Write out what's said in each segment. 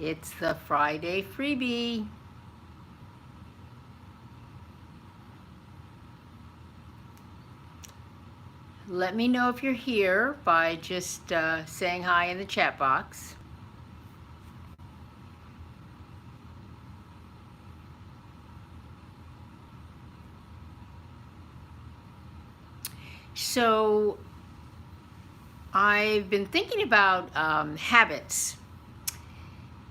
It's the Friday freebie. Let me know if you're here by just saying hi in the chat box. So I've been thinking about habits.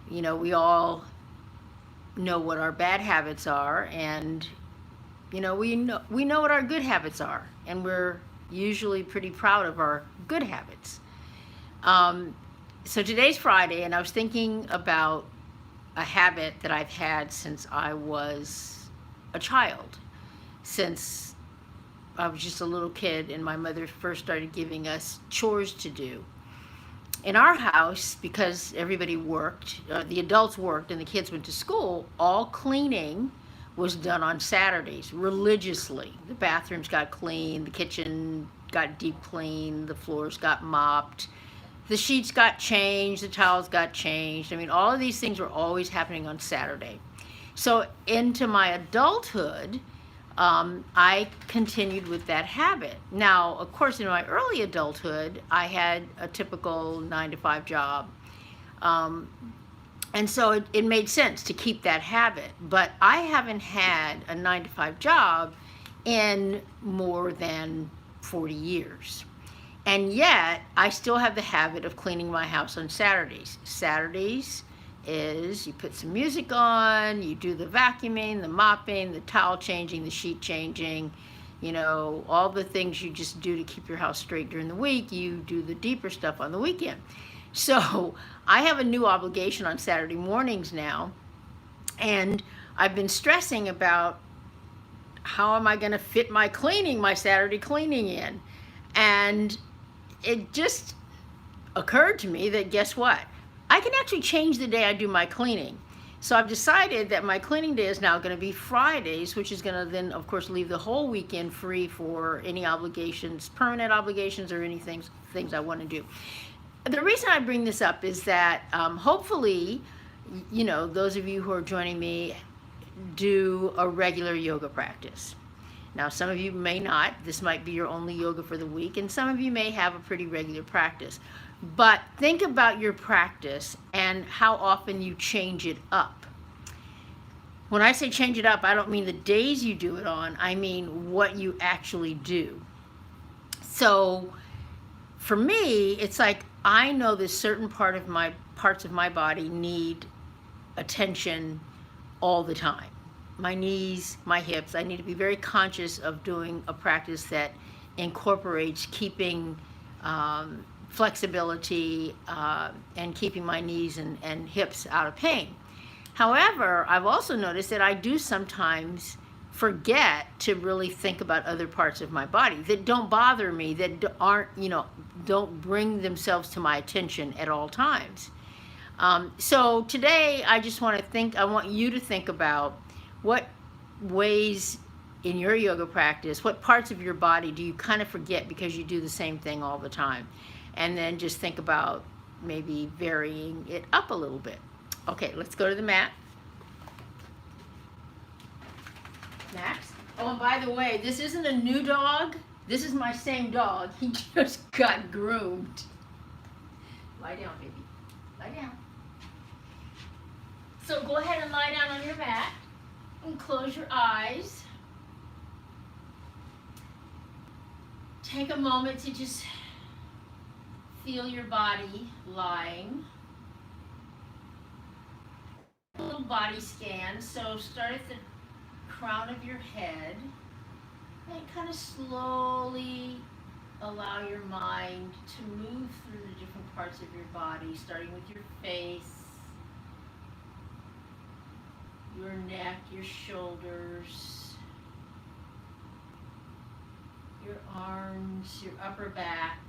You know, we all know what our bad habits are, and we know what our good habits are, and we're usually pretty proud of our good habits. Um, so today's Friday, and I was thinking about a habit that I've had since I was a child, since I was just a little kid, and my mother first started giving us chores to do. In our house, because everybody worked, the adults worked and the kids went to school, all cleaning was done on Saturdays religiously. The bathrooms got cleaned, the kitchen got deep cleaned, the floors got mopped, the sheets got changed, the towels got changed. I mean, all of these things were always happening on Saturday. So into my adulthood, I continued with that habit. Now, of course, in my early adulthood, I had a typical 9 to 5 job. Um, and so it made sense to keep that habit. But I haven't had a 9 to 5 job in more than 40 years. And yet, I still have the habit of cleaning my house on Saturdays. Saturdays is you put some music on, you do the vacuuming, the mopping, the towel changing, the sheet changing, all the things you just do to keep your house straight during the week. You do the deeper stuff on the weekend. So I have a new obligation on Saturday mornings now, and I've been stressing about how am I going to fit my Saturday cleaning in. And it just occurred to me that guess what? I can actually change the day I do my cleaning. So I've decided that my cleaning day is now going to be Fridays, which is going to then, of course, leave the whole weekend free for any obligations, permanent obligations, or any things I want to do. The reason I bring this up is that hopefully, those of you who are joining me do a regular yoga practice. Now, some of you may not. This might be your only yoga for the week, and some of you may have a pretty regular practice. But think about your practice and how often you change it up. When I say change it up, I don't mean the days you do it on. I mean what you actually do. So for me, it's like I know that certain parts of my body need attention all the time. My knees, my hips. I need to be very conscious of doing a practice that incorporates keeping flexibility and keeping my knees and hips out of pain. However, I've also noticed that I do sometimes forget to really think about other parts of my body that don't bother me, that aren't, don't bring themselves to my attention at all times. So today I want you to think about what ways in your yoga practice, what parts of your body do you kind of forget because you do the same thing all the time? And then just think about maybe varying it up a little bit. Okay, let's go to the mat. Max? Oh, and by the way, this isn't a new dog. This is my same dog. He just got groomed. Lie down, baby. Lie down. So go ahead and lie down on your mat and close your eyes. Take a moment to just feel your body lying. A little body scan. So start at the crown of your head and kind of slowly allow your mind to move through the different parts of your body, starting with your face, your neck, your shoulders, your arms, your upper back,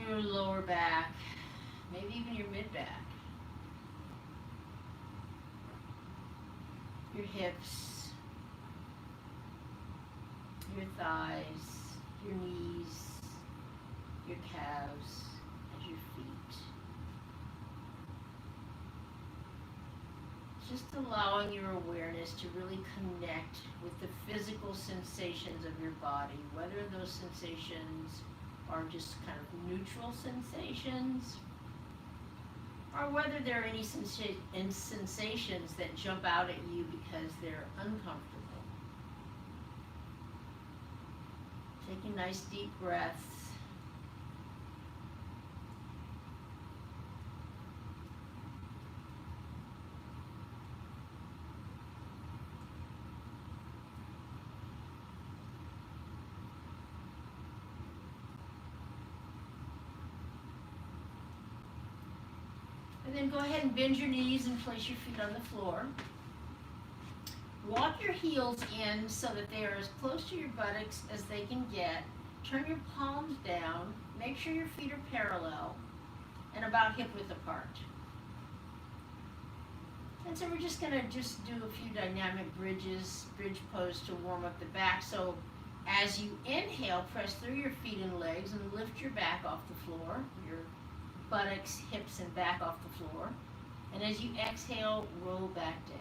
your lower back, maybe even your mid back, your hips, your thighs, your knees, your calves, and your feet. Just allowing your awareness to really connect with the physical sensations of your body, whether those sensations are just kind of neutral sensations, or whether there are any sensations that jump out at you because they're uncomfortable. Taking nice deep breaths. And then go ahead and bend your knees and place your feet on the floor. Walk your heels in so that they are as close to your buttocks as they can get. Turn your palms down. Make sure your feet are parallel and about hip width apart. And so we're just going to do a few dynamic bridge pose to warm up the back. So as you inhale, press through your feet and legs and lift your back off the floor. Your buttocks, hips, and back off the floor. And as you exhale, roll back down.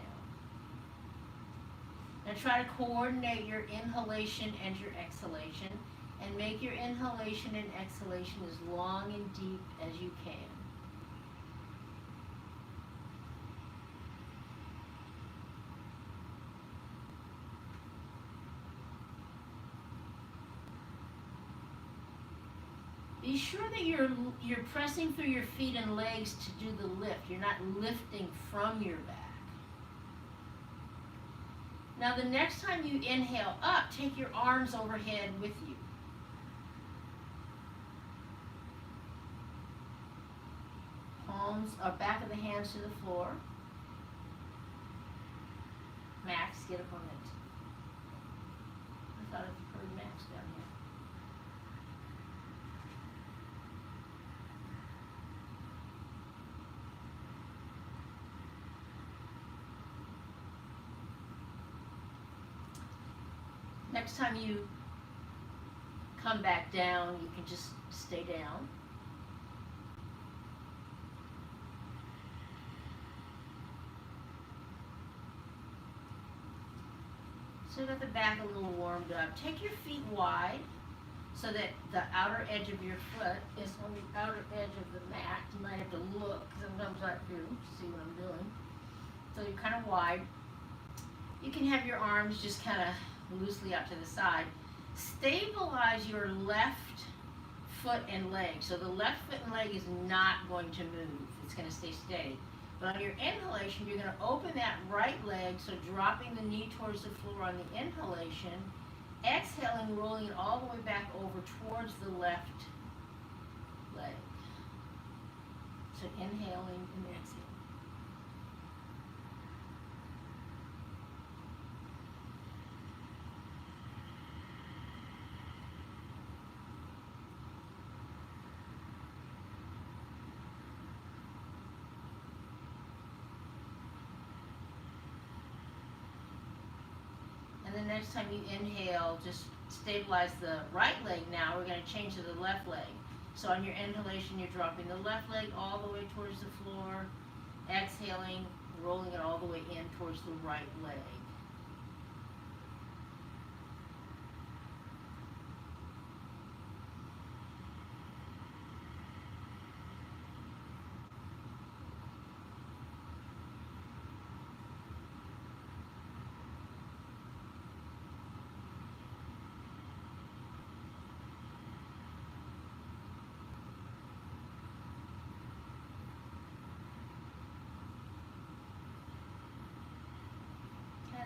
Now try to coordinate your inhalation and your exhalation, and make your inhalation and exhalation as long and deep as you can. Be sure that you're pressing through your feet and legs to do the lift. You're not lifting from your back. Now the next time you inhale up, take your arms overhead with you. Palms or back of the hands to the floor. Max, get up on it. I thought I heard Max down here. Next time you come back down, you can just stay down. So you got the back a little warmed up. Take your feet wide so that the outer edge of your foot is on the outer edge of the mat. You might have to look, sometimes I do, to see what I'm doing. So you're kind of wide. You can have your arms just kind of loosely out to the side. Stabilize your left foot and leg. So the left foot and leg is not going to move. It's going to stay steady. But on your inhalation, you're going to open that right leg, so dropping the knee towards the floor on the inhalation. Exhaling, rolling it all the way back over towards the left leg. So inhaling and exhaling. The next time you inhale, just stabilize the right leg now. We're going to change to the left leg. So on your inhalation, you're dropping the left leg all the way towards the floor. Exhaling, rolling it all the way in towards the right leg.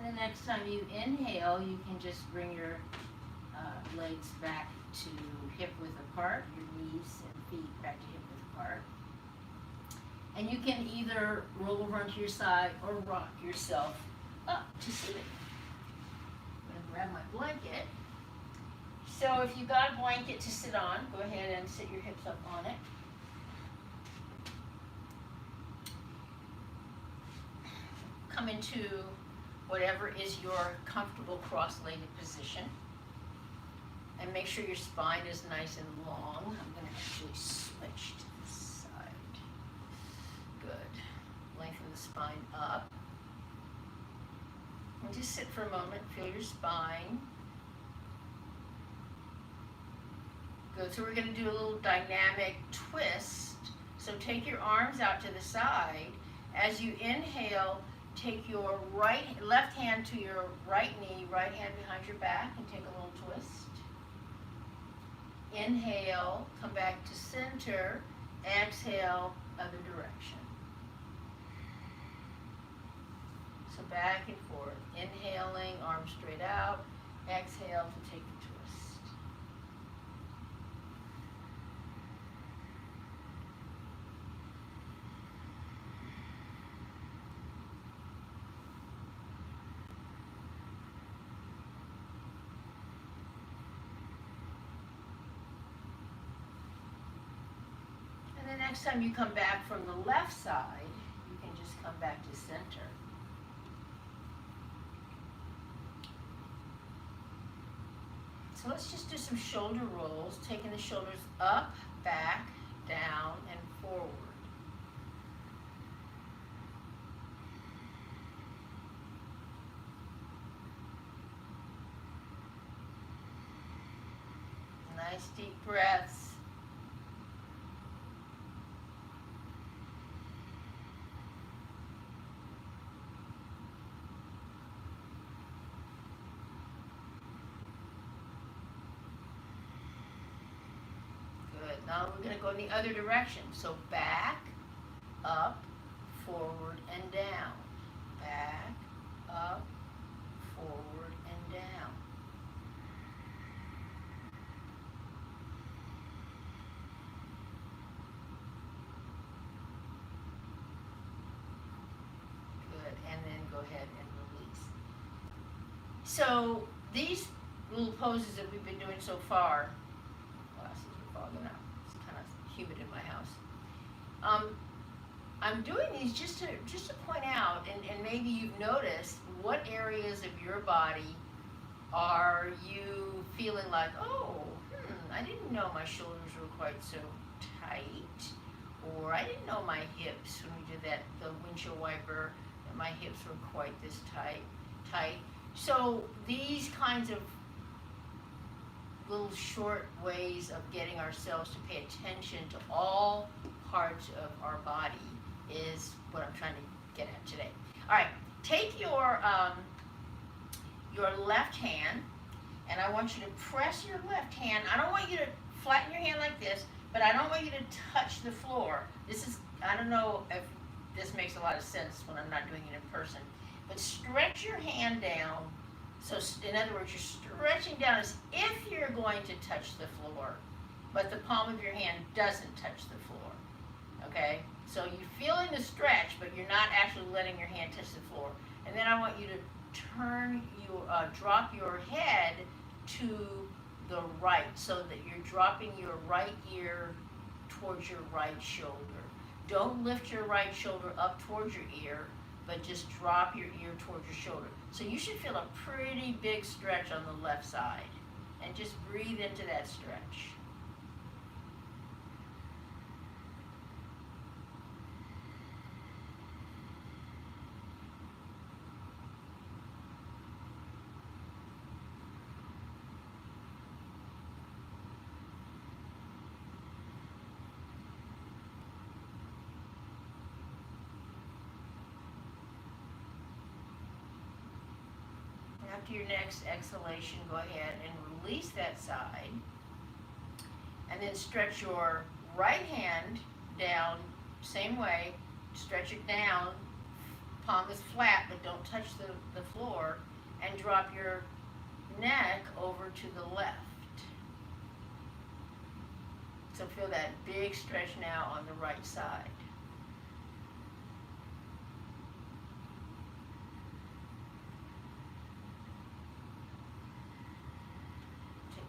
And the next time you inhale, you can just bring your legs back to hip width apart, your knees and feet back to hip width apart. And you can either roll over onto your side or rock yourself up to sit. I'm going to grab my blanket. So if you got a blanket to sit on, go ahead and sit your hips up on it. Come into whatever is your comfortable cross-legged position. And make sure your spine is nice and long. I'm going to actually switch to this side. Good. Lengthen the spine up. And just sit for a moment, feel your spine. Good, so we're going to do a little dynamic twist. So take your arms out to the side. As you inhale, take your left hand to your right knee, right hand behind your back, and take a little twist. Inhale, come back to center. Exhale, other direction. So back and forth. Inhaling, arms straight out. Exhale to take the twist. And the next time you come back from the left side, you can just come back to center. So let's just do some shoulder rolls, taking the shoulders up, back, down, and forward. Nice deep breaths. Now we're going to go in the other direction. So back, up, forward, and down. Back, up, forward, and down. Good, and then go ahead and release. So these little poses that we've been doing so far, glasses are fogging up. Humid in my house. I'm doing these just to point out, and maybe you've noticed what areas of your body are you feeling like, oh, I didn't know my shoulders were quite so tight, or I didn't know my hips when we did the windshield wiper, that my hips were quite this tight. So these kinds of little short ways of getting ourselves to pay attention to all parts of our body is what I'm trying to get at today. All right, take your left hand, and I want you to press your left hand. I don't want you to flatten your hand like this, but I don't want you to touch the floor. This is, I don't know if this makes a lot of sense when I'm not doing it in person, but stretch your hand down. So in other words, you're stretching down as if you're going to touch the floor, but the palm of your hand doesn't touch the floor, okay? So you're feeling the stretch, but you're not actually letting your hand touch the floor. And then I want you to drop your head to the right, so that you're dropping your right ear towards your right shoulder. Don't lift your right shoulder up towards your ear, but just drop your ear towards your shoulder. So you should feel a pretty big stretch on the left side. And just breathe into that stretch. After your next exhalation, go ahead and release that side. And then stretch your right hand down, same way. Stretch it down, palm is flat, but don't touch the floor. And drop your neck over to the left. So feel that big stretch now on the right side.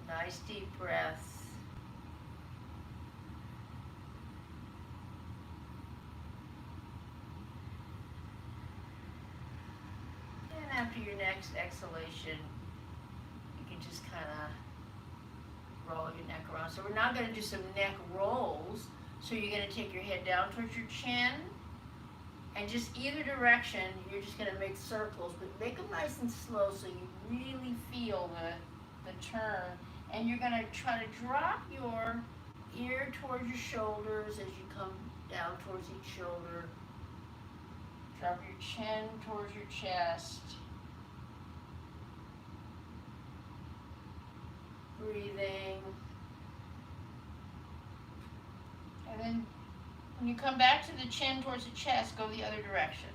Nice deep breaths. And after your next exhalation, you can just kind of roll your neck around. So we're now going to do some neck rolls. So you're going to take your head down towards your chin, And just either direction, you're just going to make circles, but make them nice and slow so you really feel the turn. And you're going to try to drop your ear towards your shoulders as you come down towards each shoulder. Drop your chin towards your chest. Breathing. And then when you come back to the chin towards the chest, go the other direction.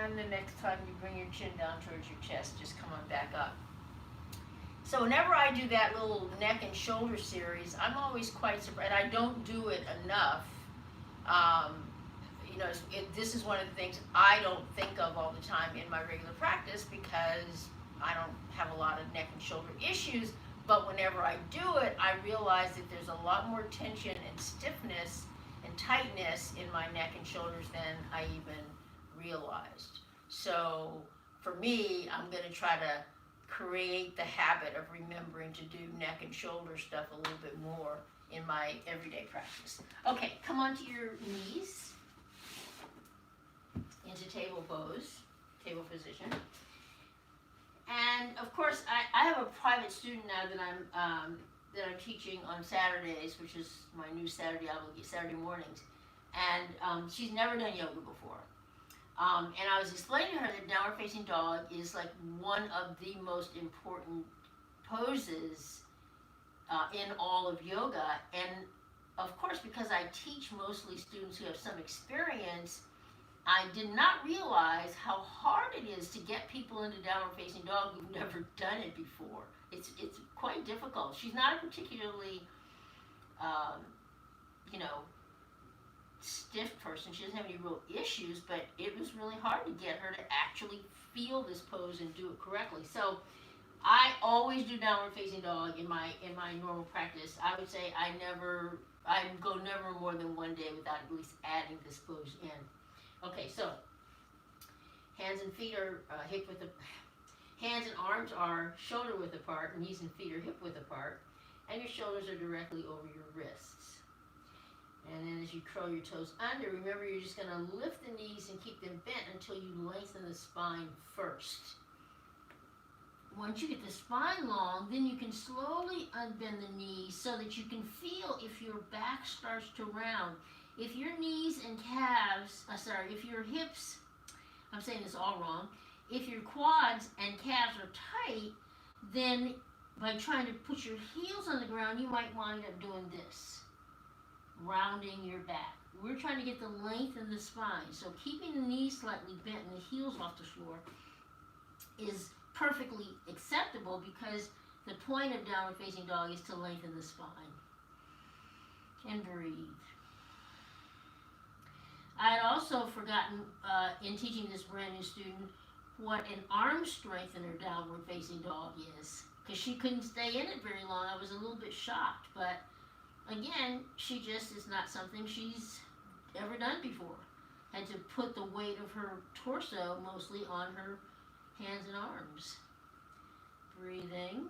And the next time you bring your chin down towards your chest, just come on back up. So whenever I do that little neck and shoulder series, I'm always quite surprised. I don't do it enough. This is one of the things I don't think of all the time in my regular practice because I don't have a lot of neck and shoulder issues. But whenever I do it, I realize that there's a lot more tension and stiffness and tightness in my neck and shoulders than I even realized. So for me, I'm going to try to create the habit of remembering to do neck and shoulder stuff a little bit more in my everyday practice. Okay, come onto your knees into table pose, table position. And of course, I have a private student now that I'm teaching on Saturdays, which is my new Saturday mornings, and she's never done yoga before. And I was explaining to her that downward facing dog is like one of the most important poses in all of yoga. And of course, because I teach mostly students who have some experience, I did not realize how hard it is to get people into downward facing dog who've never done it before. It's quite difficult. She's not a particularly, stiff person. She doesn't have any real issues, but it was really hard to get her to actually feel this pose and do it correctly. So I always do downward facing dog in my normal practice. I would say I go never more than one day without at least adding this pose in. Okay, so hands and feet are hands and arms are shoulder width apart, knees and feet are hip width apart, and your shoulders are directly over your wrists. And then as you curl your toes under, remember you're just going to lift the knees and keep them bent until you lengthen the spine first. Once you get the spine long, then you can slowly unbend the knees so that you can feel if your back starts to round. If your knees and calves, if your hips, I'm saying this all wrong, if your quads and calves are tight, then by trying to put your heels on the ground, you might wind up doing this. Rounding your back. We're trying to get the length in the spine. So keeping the knees slightly bent and the heels off the floor is perfectly acceptable because the point of downward facing dog is to lengthen the spine. And breathe. I had also forgotten in teaching this brand new student what an arm strengthener downward facing dog is because she couldn't stay in it very long. I was a little bit shocked, but again, she just is not something she's ever done before. Had to put the weight of her torso mostly on her hands and arms. Breathing.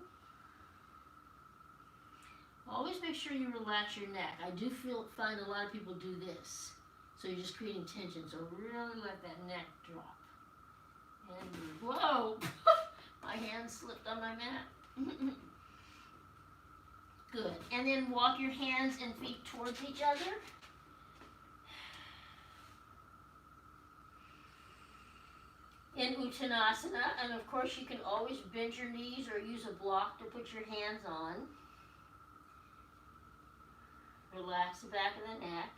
Always make sure you relax your neck. I do find a lot of people do this. So you're just creating tension. So really let that neck drop. And breathe. Whoa! My hand slipped on my mat. Good. And then walk your hands and feet towards each other. In Uttanasana, and of course you can always bend your knees or use a block to put your hands on. Relax the back of the neck.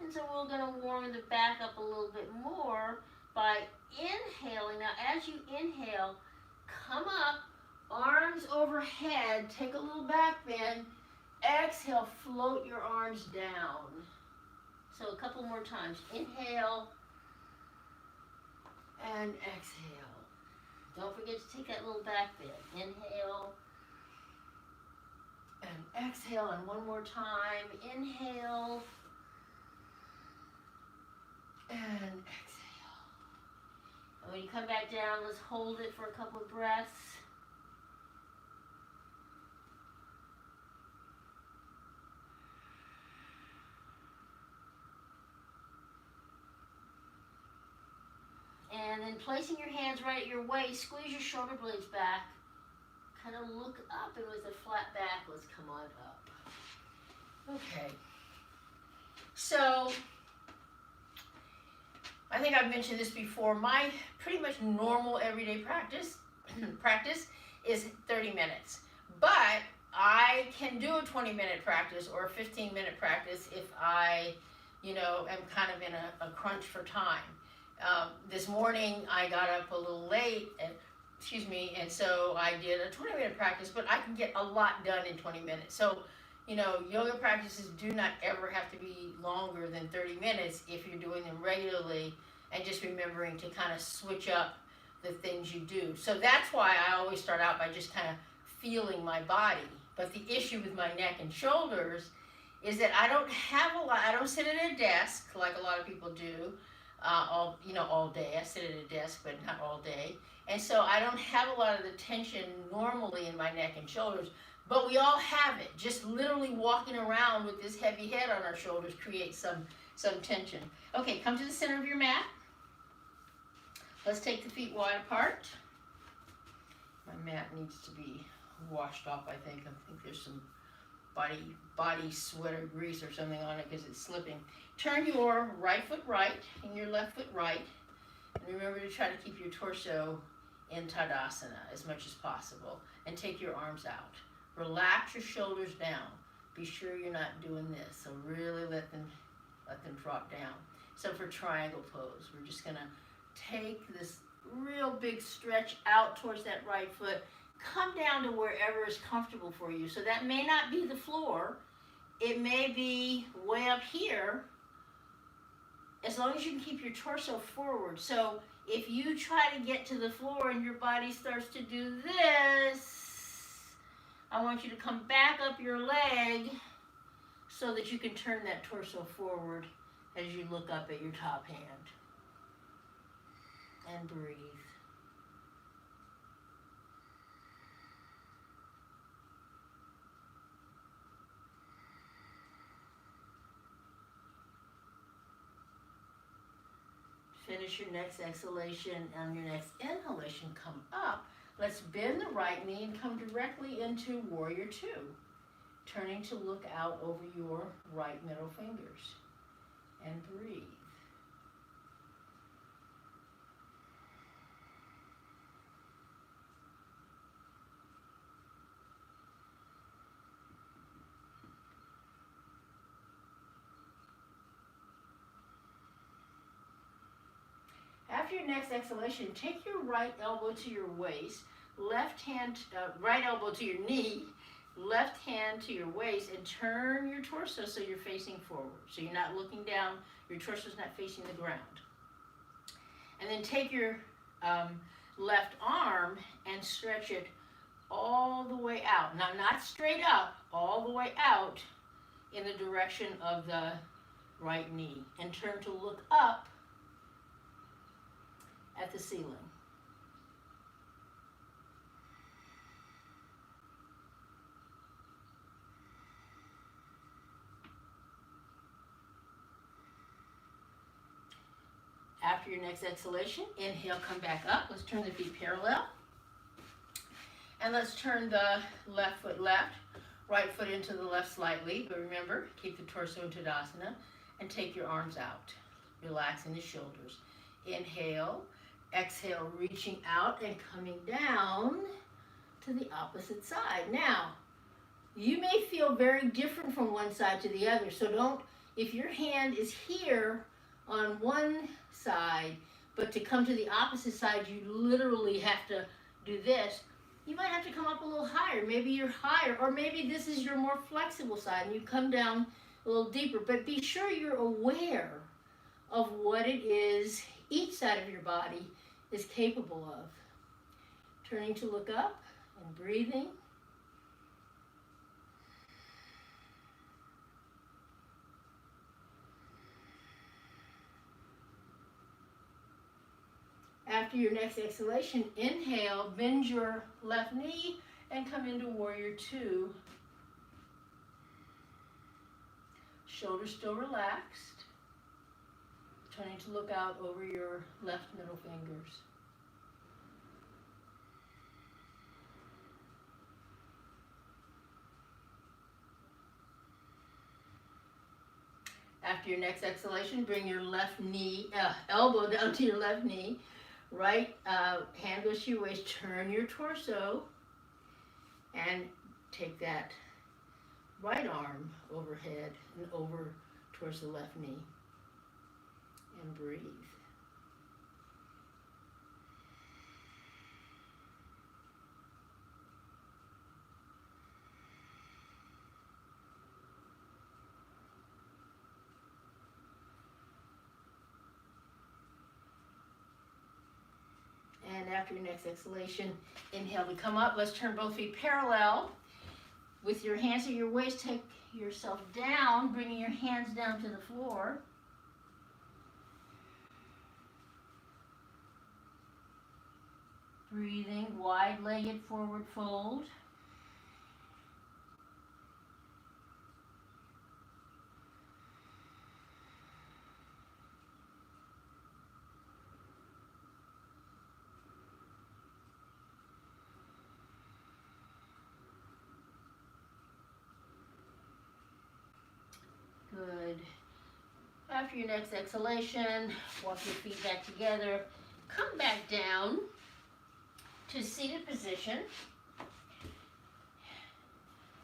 And so we're going to warm the back up a little bit more by inhaling. Now as you inhale, come up, arms overhead, take a little back bend, exhale, float your arms down. So a couple more times. Inhale and exhale. Don't forget to take that little back bend. Inhale And exhale, and one more time. Inhale. And exhale. And when you come back down, let's hold it for a couple of breaths. And then placing your hands right at your waist, squeeze your shoulder blades back. Kind of look up, and with a flat back, let's come on up. Okay. So, I think I've mentioned this before. My pretty much normal everyday practice is 30 minutes. But I can do a 20-minute practice or a 15-minute practice if I, am kind of in a crunch for time. This morning I got up a little late, and so I did a 20-minute practice, but I can get a lot done in 20 minutes. So, yoga practices do not ever have to be longer than 30 minutes if you're doing them regularly and just remembering to kind of switch up the things you do. So that's why I always start out by just kind of feeling my body. But the issue with my neck and shoulders is that I don't sit at a desk like a lot of people do. All day. I sit at a desk, but not all day. And so I don't have a lot of the tension normally in my neck and shoulders, but we all have it. Just literally walking around with this heavy head on our shoulders creates some tension. Okay, come to the center of your mat. Let's take the feet wide apart. My mat needs to be washed off, I think. I think there's some body sweat or grease or something on it because it's slipping. Turn your right foot right and your left foot right. And remember to try to keep your torso in Tadasana as much as possible. And take your arms out. Relax your shoulders down. Be sure you're not doing this. So really let them drop down. So for triangle pose, we're just going to take this real big stretch out towards that right foot. Come down to wherever is comfortable for you. So that may not be the floor. It may be way up here, as long as you can keep your torso forward. So if you try to get to the floor and your body starts to do this, I want you to come back up your leg so that you can turn that torso forward as you look up at your top hand. And breathe. Finish your next exhalation, and your next inhalation, come up. Let's bend the right knee and come directly into Warrior Two, turning to look out over your right middle fingers. And breathe. After your next exhalation, take your right elbow to your waist, left hand, right elbow to your knee, left hand to your waist, and turn your torso so you're facing forward. So you're not looking down, your torso's not facing the ground. And then take your left arm and stretch it all the way out. Now, not straight up, all the way out in the direction of the right knee. And turn to look up at the ceiling. After your next exhalation, inhale, come back up. Let's turn the feet parallel. And let's turn the left foot left, right foot into the left slightly. But remember, keep the torso in Tadasana and take your arms out, relaxing the shoulders. Inhale. Exhale, reaching out and coming down to the opposite side. Now, you may feel very different from one side to the other. So if your hand is here on one side, but to come to the opposite side, you literally have to do this. You might have to come up a little higher. Maybe you're higher, or maybe this is your more flexible side and you come down a little deeper. But be sure you're aware of what it is each side of your body is capable of. Turning to look up and breathing. After your next exhalation, inhale, bend your left knee and come into warrior two. Shoulders still relaxed. Turning to look out over your left middle fingers. After your next exhalation, bring your left knee, elbow down to your left knee. Right hand goes to your waist. Turn your torso and take that right arm overhead and over towards the left knee. And breathe. And after your next exhalation, inhale to come up. Let's turn both feet parallel. With your hands at your waist, take yourself down, bringing your hands down to the floor. Breathing, wide-legged forward fold. Good. After your next exhalation, walk your feet back together. Come back down to seated position.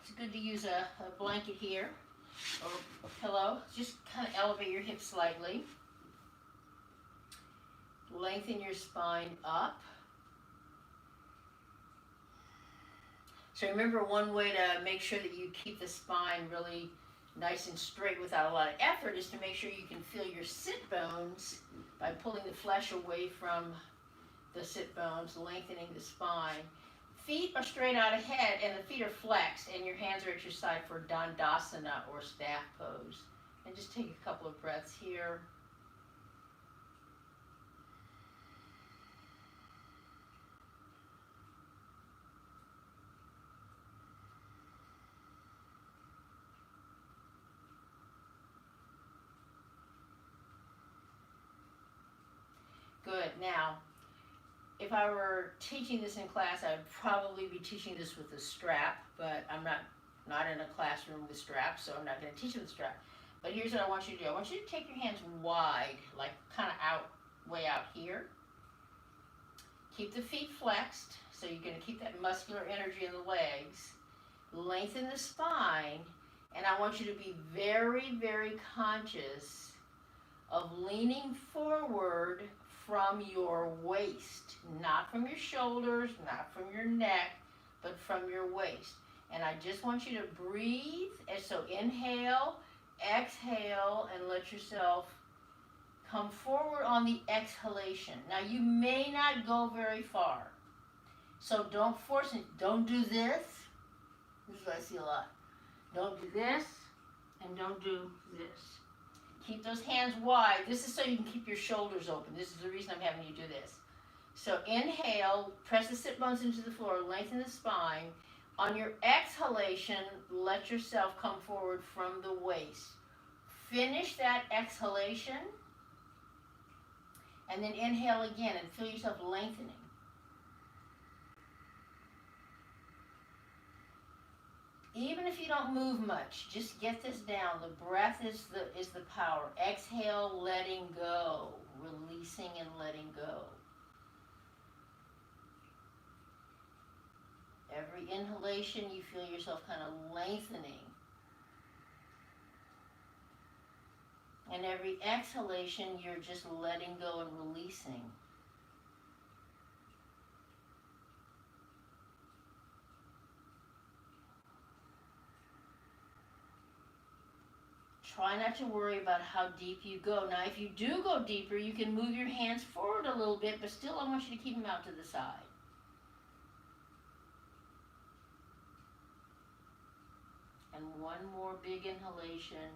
It's good to use a blanket here or a pillow. Just kind of elevate your hips slightly. Lengthen your spine up. So remember, one way to make sure that you keep the spine really nice and straight without a lot of effort is to make sure you can feel your sit bones by pulling the flesh away from the sit bones, lengthening the spine. Feet are straight out ahead and the feet are flexed and your hands are at your side for Dandasana or staff pose. And just take a couple of breaths here. Good. Now, if I were teaching this in class, I would probably be teaching this with a strap, but I'm not in a classroom with straps, so I'm not going to teach with a strap. But here's what I want you to do. I want you to take your hands wide, like kind of out, way out here. Keep the feet flexed, so you're going to keep that muscular energy in the legs. Lengthen the spine, and I want you to be very, very conscious of leaning forward from your waist, not from your shoulders, not from your neck, but from your waist. And I just want you to breathe. And so inhale, exhale, and let yourself come forward on the exhalation. Now you may not go very far, so don't force it. Don't do this. This is what I see a lot. Don't do this, and don't do this. Keep those hands wide. This is so you can keep your shoulders open. This is the reason I'm having you do this. So inhale, press the sit bones into the floor, lengthen the spine. On your exhalation, let yourself come forward from the waist. Finish that exhalation, and then inhale again and feel yourself lengthening. Even if you don't move much, just get this down. The breath is the power. Exhale, letting go. Releasing and letting go. Every inhalation, you feel yourself kind of lengthening. And every exhalation, you're just letting go and releasing. Try not to worry about how deep you go. Now, if you do go deeper, you can move your hands forward a little bit, but still I want you to keep them out to the side. And one more big inhalation.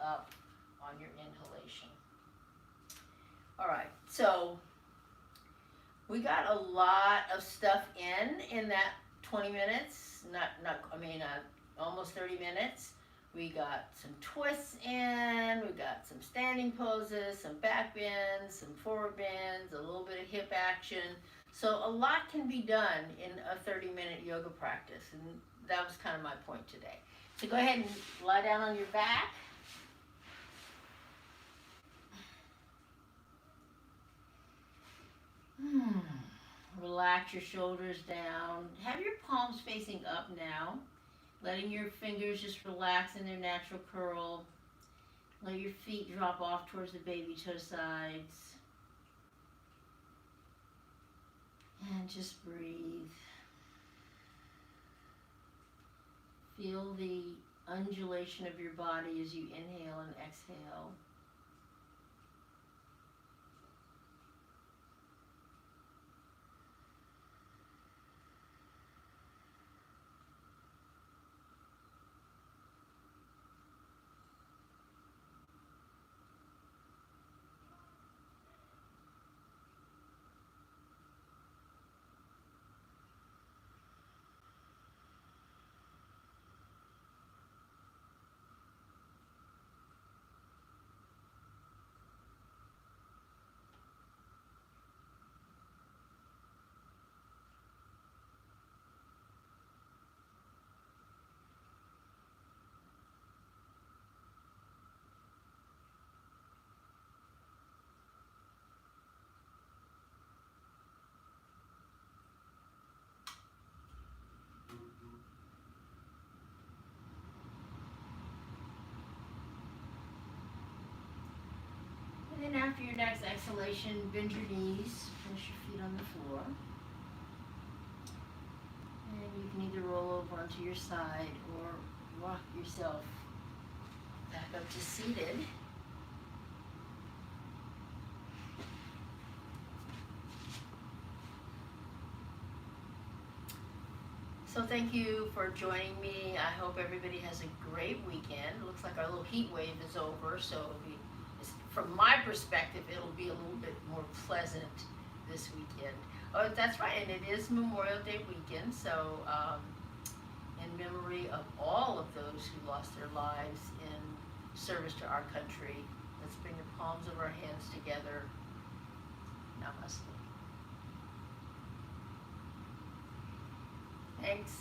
up on your inhalation. All right, so we got a lot of stuff in that 20 minutes, almost 30 minutes. We got some twists in, we got some standing poses, some back bends, some forward bends, a little bit of hip action. So a lot can be done in a 30-minute yoga practice, and that was kind of my point today. So go ahead and lie down on your back. Relax your shoulders down. Have your palms facing up now. Letting your fingers just relax in their natural curl. Let your feet drop off towards the baby toe sides. And just breathe. Feel the undulation of your body as you inhale and exhale. And then after your next exhalation, bend your knees, place your feet on the floor. And you can either roll over onto your side or rock yourself back up to seated. So thank you for joining me. I hope everybody has a great weekend. Looks like our little heat wave is over, so from my perspective, it'll be a little bit more pleasant this weekend. Oh, that's right, and it is Memorial Day weekend, so in memory of all of those who lost their lives in service to our country, let's bring the palms of our hands together. Namaste. Thanks.